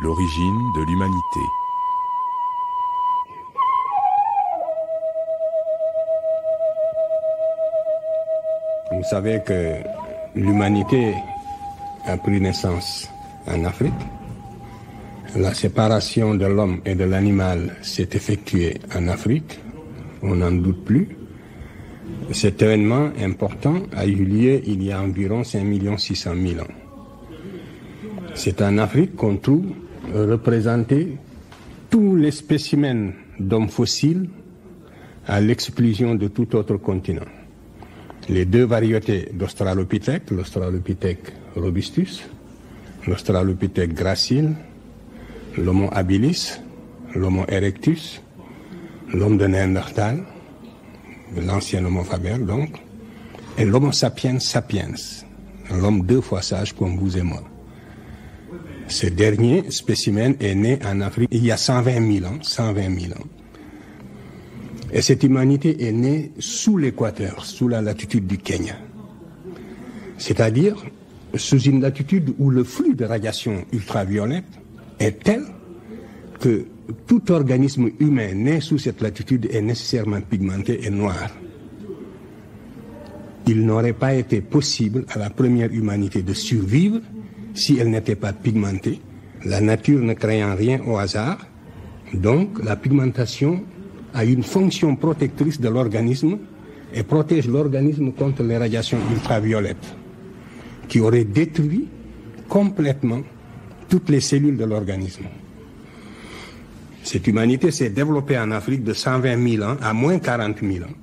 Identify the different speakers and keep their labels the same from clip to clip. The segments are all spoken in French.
Speaker 1: L'origine de l'humanité.
Speaker 2: Vous savez que l'humanité a pris naissance en Afrique. La séparation de l'homme et de l'animal s'est effectuée en Afrique, on n'en doute plus. Cet événement important a eu lieu il y a environ 5 600 000 ans. C'est en Afrique qu'on trouve représentés tous les spécimens d'hommes fossiles à l'exclusion de tout autre continent. Les deux variétés d'Australopithèque, l'Australopithèque robustus, l'Australopithèque gracile, l'Homo habilis, l'Homo erectus, l'homme de Néandertal, l'ancien Homo faber donc, et l'Homo sapiens sapiens, l'homme deux fois sage comme vous et moi. Ce dernier spécimen est né en Afrique il y a 120 000 ans. Et cette humanité est née sous l'équateur, sous la latitude du Kenya. C'est-à-dire sous une latitude où le flux de radiation ultraviolette est tel que tout organisme humain né sous cette latitude est nécessairement pigmenté et noir. Il n'aurait pas été possible à la première humanité de survivre si elle n'était pas pigmentée, la nature ne créant rien au hasard. Donc la pigmentation a une fonction protectrice de l'organisme et protège l'organisme contre les radiations ultraviolettes qui auraient détruit complètement toutes les cellules de l'organisme. Cette humanité s'est développée en Afrique de 120 000 ans à moins 40 000 ans.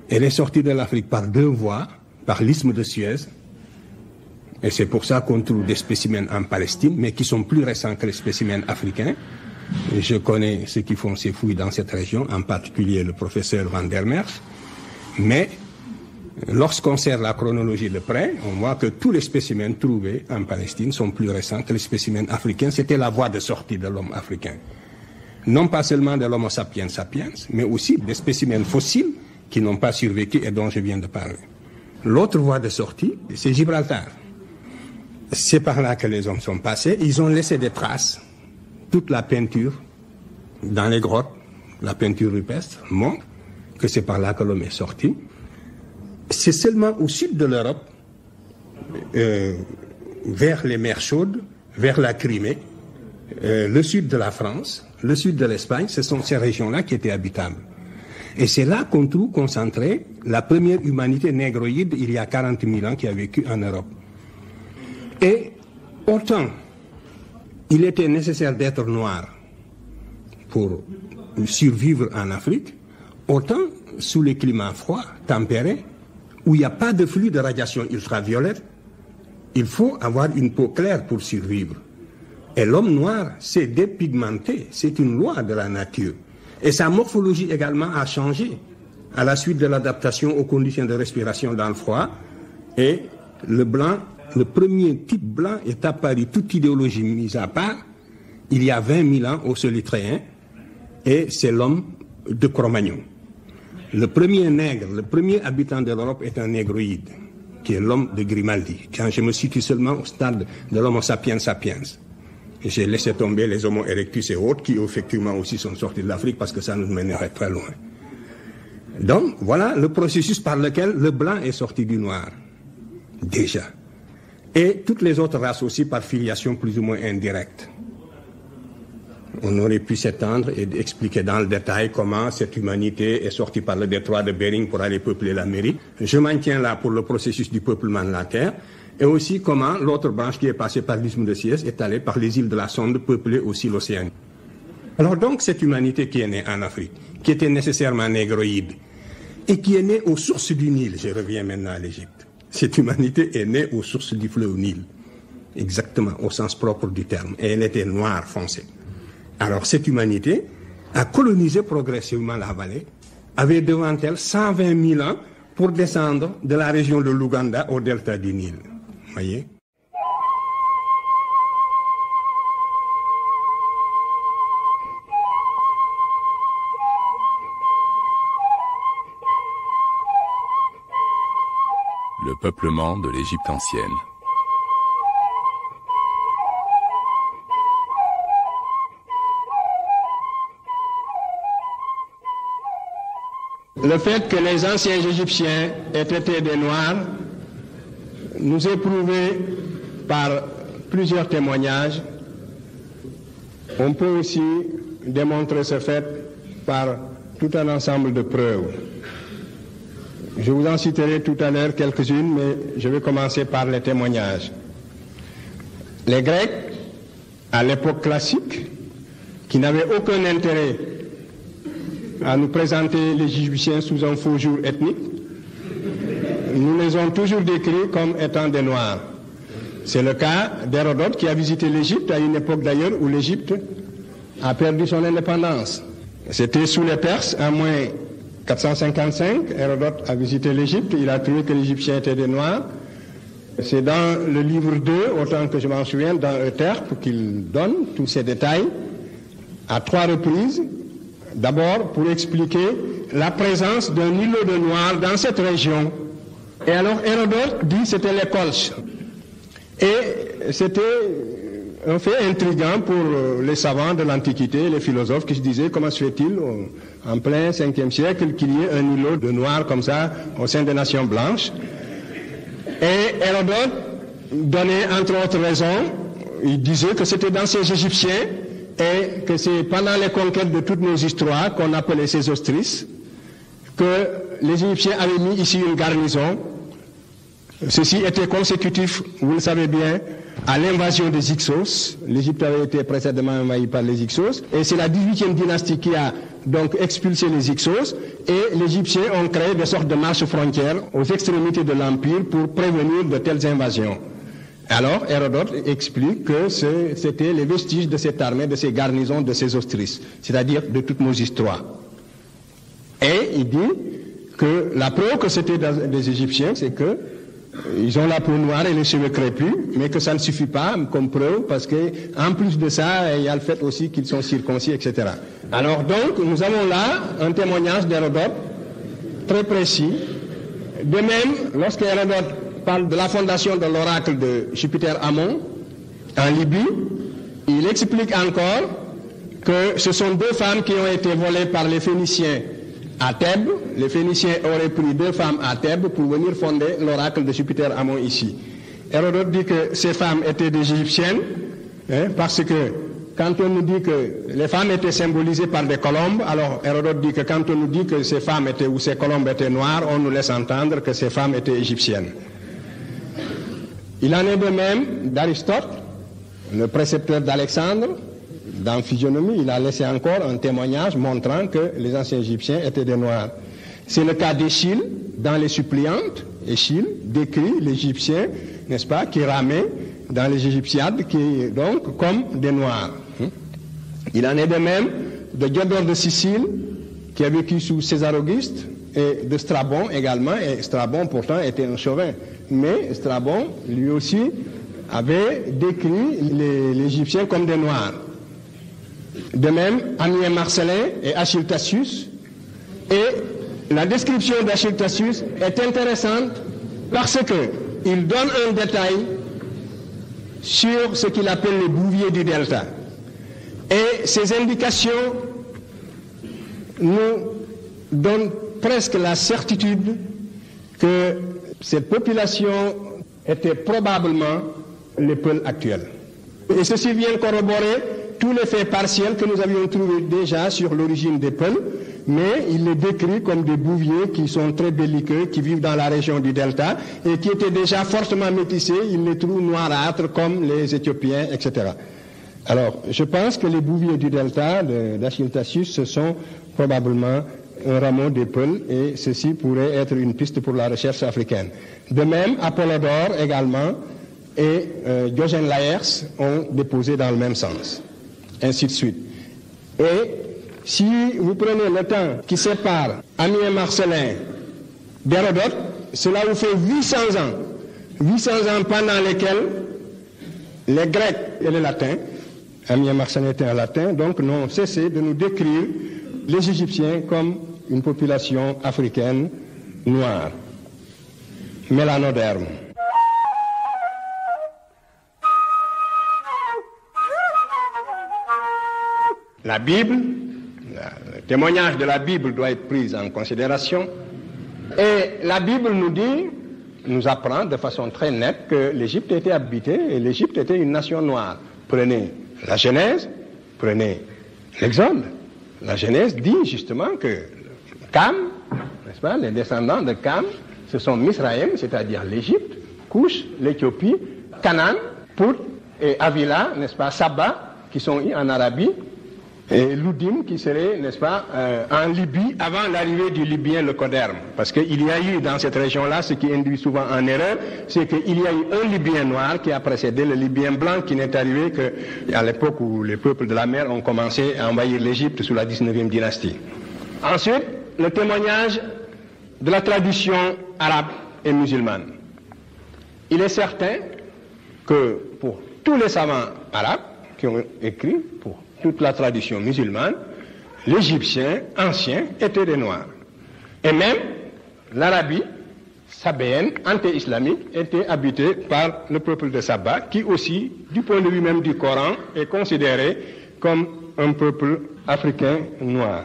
Speaker 2: Elle est sortie de l'Afrique par deux voies, par l'isthme de Suez, et c'est pour ça qu'on trouve des spécimens en Palestine, mais qui sont plus récents que les spécimens africains. Et je connais ceux qui font ces fouilles dans cette région, en particulier le professeur Van der Merch. Mais lorsqu'on sert la chronologie de près, on voit que tous les spécimens trouvés en Palestine sont plus récents que les spécimens africains. C'était la voie de sortie de l'homme africain. Non pas seulement de l'Homo sapiens sapiens, mais aussi des spécimens fossiles qui n'ont pas survécu et dont je viens de parler. L'autre voie de sortie, c'est Gibraltar. C'est par là que les hommes sont passés. Ils ont laissé des traces. Toute la peinture dans les grottes, la peinture rupestre, montre que c'est par là que l'homme est sorti. C'est seulement au sud de l'Europe, vers les mers chaudes, vers la Crimée, le sud de la France, le sud de l'Espagne, ce sont ces régions-là qui étaient habitables. Et c'est là qu'on trouve concentrée la première humanité négroïde il y a 40 000 ans qui a vécu en Europe. Et autant il était nécessaire d'être noir pour survivre en Afrique, autant sous les climats froids, tempérés, où il n'y a pas de flux de radiation ultraviolette, il faut avoir une peau claire pour survivre. Et l'homme noir s'est dépigmenté, c'est une loi de la nature. Et sa morphologie également a changé à la suite de l'adaptation aux conditions de respiration dans le froid. Et le blanc, le premier type blanc est apparu, toute idéologie mise à part, il y a 20 000 ans au Solitréen, et c'est l'homme de Cro-Magnon. Le premier nègre, le premier habitant de l'Europe est un négroïde, qui est l'homme de Grimaldi. Quand je me situe seulement au stade de l'Homo sapiens sapiens. J'ai laissé tomber les Homo erectus et autres qui effectivement aussi sont sortis de l'Afrique parce que ça nous mènerait très loin. Donc voilà le processus par lequel le blanc est sorti du noir, déjà. Et toutes les autres races aussi par filiation plus ou moins indirecte. On aurait pu s'étendre et expliquer dans le détail comment cette humanité est sortie par le détroit de Bering pour aller peupler l'Amérique. Je m'en tiens là pour le processus du peuplement de la Terre. Et aussi comment l'autre branche qui est passée par l'isthme de Suez est allée par les îles de la Sonde peupler aussi l'océan. Alors donc cette humanité qui est née en Afrique, qui était nécessairement négroïde, et qui est née aux sources du Nil, je reviens maintenant à l'Égypte. Cette humanité est née aux sources du fleuve Nil, exactement au sens propre du terme, et elle était noire foncée. Alors cette humanité a colonisé progressivement la vallée, avait devant elle 120 000 ans pour descendre de la région de l'Ouganda au delta du Nil. Voyez?
Speaker 1: Le peuplement de l'Égypte ancienne.
Speaker 2: Le fait que les anciens Égyptiens aient été des Noirs nous est prouvé par plusieurs témoignages. On peut aussi démontrer ce fait par tout un ensemble de preuves. Je vous en citerai tout à l'heure quelques-unes, mais je vais commencer par les témoignages. Les Grecs, à l'époque classique, qui n'avaient aucun intérêt à nous présenter les Égyptiens sous un faux jour ethnique, nous les avons toujours décrits comme étant des Noirs. C'est le cas d'Hérodote qui a visité l'Égypte à une époque d'ailleurs où l'Égypte a perdu son indépendance. C'était sous les Perses, en moins 455, Hérodote a visité l'Égypte, il a trouvé que les Égyptiens étaient des Noirs. C'est dans le livre 2, autant que je m'en souviens, dans Euterpe, qu'il donne tous ces détails, à 3 reprises, d'abord pour expliquer la présence d'un îlot de Noirs dans cette région. Et alors Hérodote dit que c'était les Colches. Et c'était un fait intriguant pour les savants de l'Antiquité, les philosophes qui se disaient comment se fait-il en plein 5e siècle qu'il y ait un îlot de Noirs comme ça au sein des nations blanches. Et Hérodote donnait entre autres raisons, il disait que c'était dans ces Égyptiens et que c'est pendant les conquêtes de toutes nos histoires qu'on appelait ces Sésostris que les Égyptiens avaient mis ici une garnison. Ceci était consécutif, vous le savez bien, à l'invasion des Hyksos. L'Égypte avait été précédemment envahie par les Hyksos, et c'est la 18e dynastie qui a donc expulsé les Hyksos, et les Égyptiens ont créé des sortes de marches frontières aux extrémités de l'Empire pour prévenir de telles invasions. Alors, Hérodote explique que c'était les vestiges de cette armée, de ces garnisons de Sésostris, c'est-à-dire de toutes nos histoires. Et il dit que la preuve que c'était des Égyptiens, c'est que ils ont la peau noire et les cheveux crépus, mais que ça ne suffit pas comme preuve, parce que en plus de ça, il y a le fait aussi qu'ils sont circoncis, etc. Alors donc, nous avons là un témoignage d'Hérodote très précis. De même, lorsque Hérodote parle de la fondation de l'oracle de Jupiter Ammon en Libye, il explique encore que ce sont 2 femmes qui ont été volées par les Phéniciens à Thèbes. Les Phéniciens auraient pris 2 femmes à Thèbes pour venir fonder l'oracle de Jupiter Ammon ici. Hérodote dit que ces femmes étaient des Égyptiennes, parce que quand on nous dit que les femmes étaient symbolisées par des colombes, alors Hérodote dit que quand on nous dit que ces femmes étaient ou ces colombes étaient noires, on nous laisse entendre que ces femmes étaient égyptiennes. Il en est de même d'Aristote, le précepteur d'Alexandre. Dans Physionomie, il a laissé encore un témoignage montrant que les anciens Égyptiens étaient des Noirs. C'est le cas d'Échille, dans les Suppliantes. Échille décrit l'Égyptien, n'est-ce pas, qui ramait dans les Égyptiades, qui donc comme des Noirs. Il en est de même de Diodore de Sicile, qui a vécu sous César Auguste, et de Strabon également, et Strabon pourtant était un chauvin. Mais Strabon, lui aussi, avait décrit les Égyptiens comme des Noirs. De même, Ammien Marcellin et Achille Tacius. Et la description d'Achille Tacius est intéressante parce qu'il donne un détail sur ce qu'il appelle les bouviers du delta. Et ces indications nous donnent presque la certitude que cette population était probablement les Peuls actuels. Et ceci vient corroborer tous les faits partiels que nous avions trouvés déjà sur l'origine des Peuls, mais il les décrit comme des bouviers qui sont très belliqueux, qui vivent dans la région du delta et qui étaient déjà fortement métissés. Il les trouve noirâtres comme les Éthiopiens, etc. Alors, je pense que les bouviers du delta d'Achille Tacius, ce sont probablement un rameau des Peuls, et ceci pourrait être une piste pour la recherche africaine. De même, Apollodore également et Diogène Laërce ont déposé dans le même sens. Ainsi de suite. Et si vous prenez le temps qui sépare Ammien Marcellin d'Hérodote, cela vous fait 800 ans. 800 ans pendant lesquels les Grecs et les Latins, Ammien Marcellin était un latin, donc n'ont cessé de nous décrire les Égyptiens comme une population africaine noire, mélanoderme. La Bible, témoignage de la Bible doit être pris en considération. Et la Bible nous apprend de façon très nette que l'Égypte était habitée et l'Égypte était une nation noire. Prenez la Genèse, prenez l'Exode. La Genèse dit justement que Cam, n'est-ce pas, les descendants de Cam, ce sont Misraïm, c'est-à-dire l'Égypte, Couche, l'Éthiopie, Canaan, Pout et Avila, n'est-ce pas, Saba, qui sont en Arabie, et Loudim, qui serait, n'est-ce pas, en Libye, avant l'arrivée du Libyen, le Coderme. Parce qu'il y a eu dans cette région-là, ce qui induit souvent en erreur, c'est qu'il y a eu un Libyen noir qui a précédé le Libyen blanc, qui n'est arrivé qu'à l'époque où les peuples de la mer ont commencé à envahir l'Égypte sous la 19e dynastie. Ensuite, le témoignage de la tradition arabe et musulmane. Il est certain que pour tous les savants arabes qui ont écrit, pour toute la tradition musulmane, l'Égyptien ancien était des Noirs. Et même l'Arabie sabéenne, anté-islamique, était habitée par le peuple de Saba, qui aussi, du point de vue même du Coran, est considéré comme un peuple africain noir.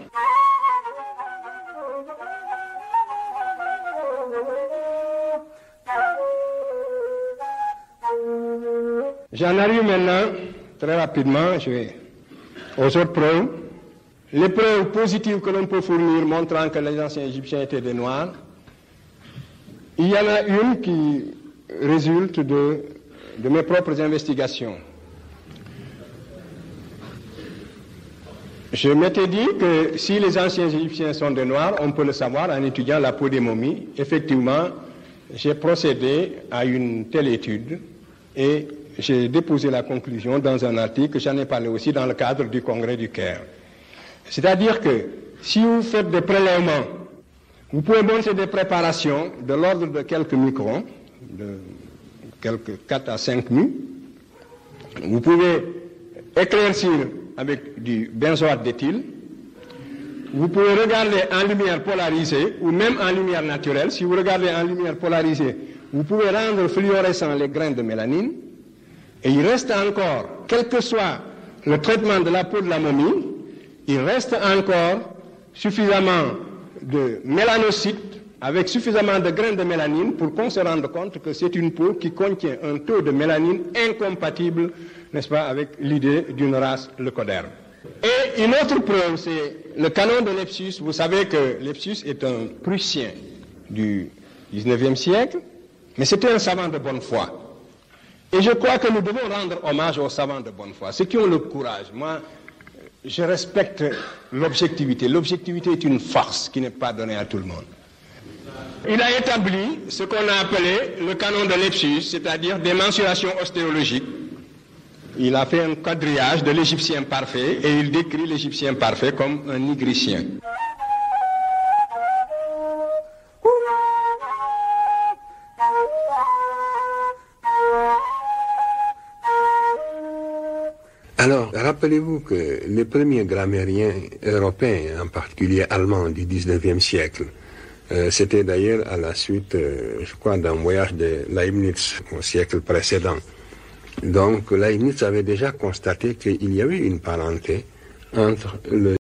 Speaker 2: J'en arrive maintenant, très rapidement, aux autres preuves. Les preuves positives que l'on peut fournir montrant que les anciens Égyptiens étaient des Noirs, il y en a une qui résulte de mes propres investigations. Je m'étais dit que si les anciens Égyptiens sont des Noirs, on peut le savoir en étudiant la peau des momies. Effectivement, j'ai procédé à une telle étude et j'ai déposé la conclusion dans un article, j'en ai parlé aussi dans le cadre du congrès du Caire. C'est-à-dire que si vous faites des prélèvements, vous pouvez monter des préparations de l'ordre de quelques microns, de quelques 4 à 5 mu. Vous pouvez éclaircir avec du benzoate d'éthyle. Vous pouvez regarder en lumière polarisée ou même en lumière naturelle. Si vous regardez en lumière polarisée, vous pouvez rendre fluorescents les grains de mélanine. Et il reste encore, quel que soit le traitement de la peau de la momie, il reste encore suffisamment de mélanocytes avec suffisamment de grains de mélanine pour qu'on se rende compte que c'est une peau qui contient un taux de mélanine incompatible, n'est-ce pas, avec l'idée d'une race leucoderme. Et une autre preuve, c'est le canon de Lepsius. Vous savez que Lepsius est un Prussien du 19e siècle, mais c'était un savant de bonne foi. Et je crois que nous devons rendre hommage aux savants de bonne foi, ceux qui ont le courage. Moi, je respecte l'objectivité. L'objectivité est une force qui n'est pas donnée à tout le monde. Il a établi ce qu'on a appelé le canon de Lepsius, c'est-à-dire des mensurations ostéologiques. Il a fait un quadrillage de l'Égyptien parfait et il décrit l'Égyptien parfait comme un nigricien.
Speaker 3: Alors, rappelez-vous que les premiers grammairiens européens, en particulier allemands du 19e siècle, c'était d'ailleurs à la suite, je crois, d'un voyage de Leibniz au siècle précédent. Donc, Leibniz avait déjà constaté qu'il y avait une parenté entre le